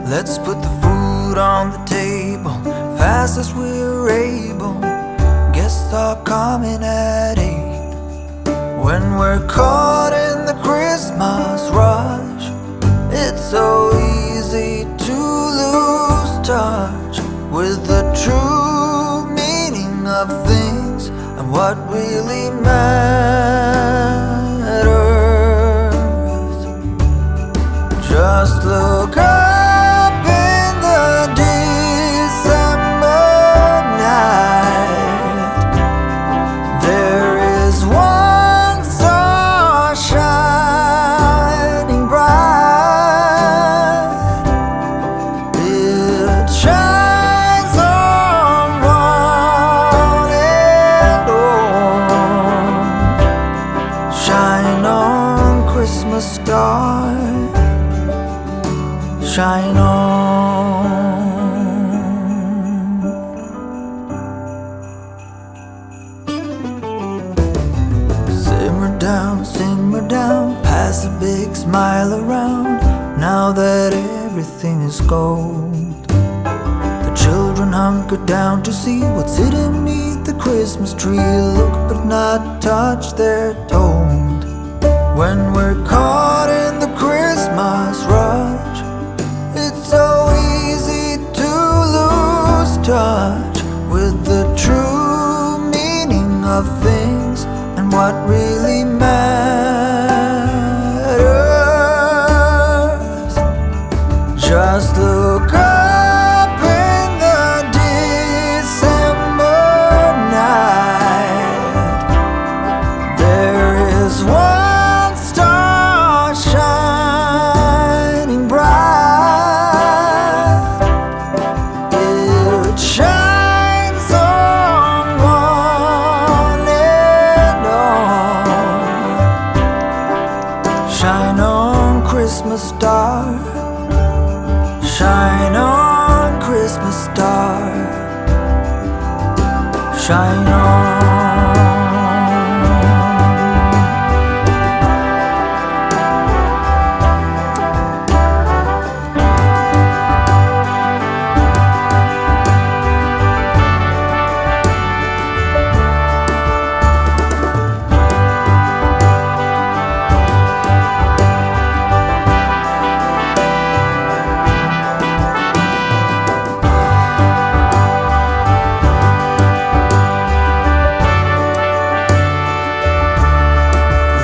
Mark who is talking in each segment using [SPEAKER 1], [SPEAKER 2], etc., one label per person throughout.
[SPEAKER 1] Let's put the food on the table fast as we're able. Guests are coming at 8. When we're caught in the Christmas rush, it's so easy to lose touch with the true meaning of things and what really matters. Just look up in the December night. There is one star shining bright. It shines on one and all. Shine on, Christmas star. Shine on. Simmer down, pass a big smile around. Now that everything is gold, the children hunker down to see what's hidden beneath the Christmas tree. Look but not touch, they're told. When we're caught in the Christmas rush, it's so easy to lose touch with the true meaning of things and what really matters. Just look up in the December night. There is one star shining bright. It shines on one and all. Shine on, Christmas star. Shine on, Christmas star. Shine on.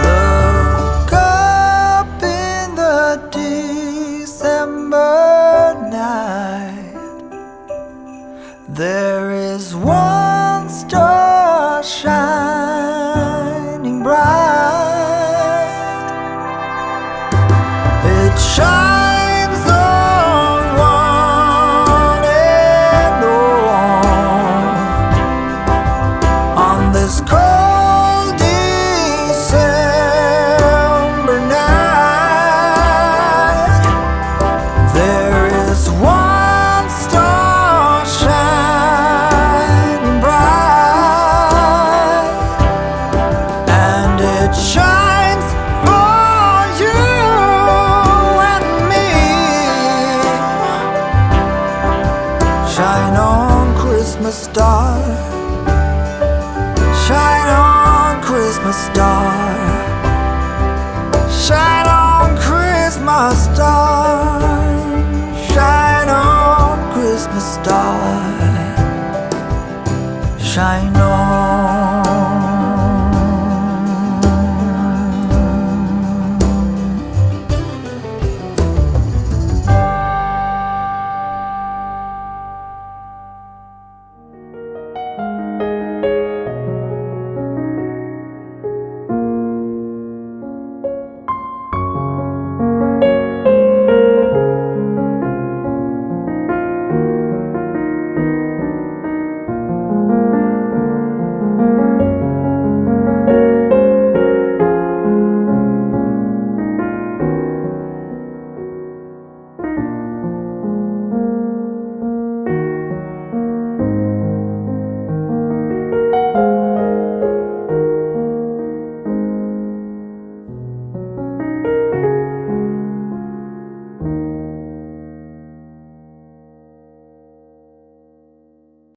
[SPEAKER 1] Look up in the December night. There is one star shining bright. It shines on one and all. On this cold December night, there is one star shining bright, and it shines for you and me. Shine on, Christmas star. Shine on, Christmas star. Shine on, Christmas star. Shine on, Christmas star. Shine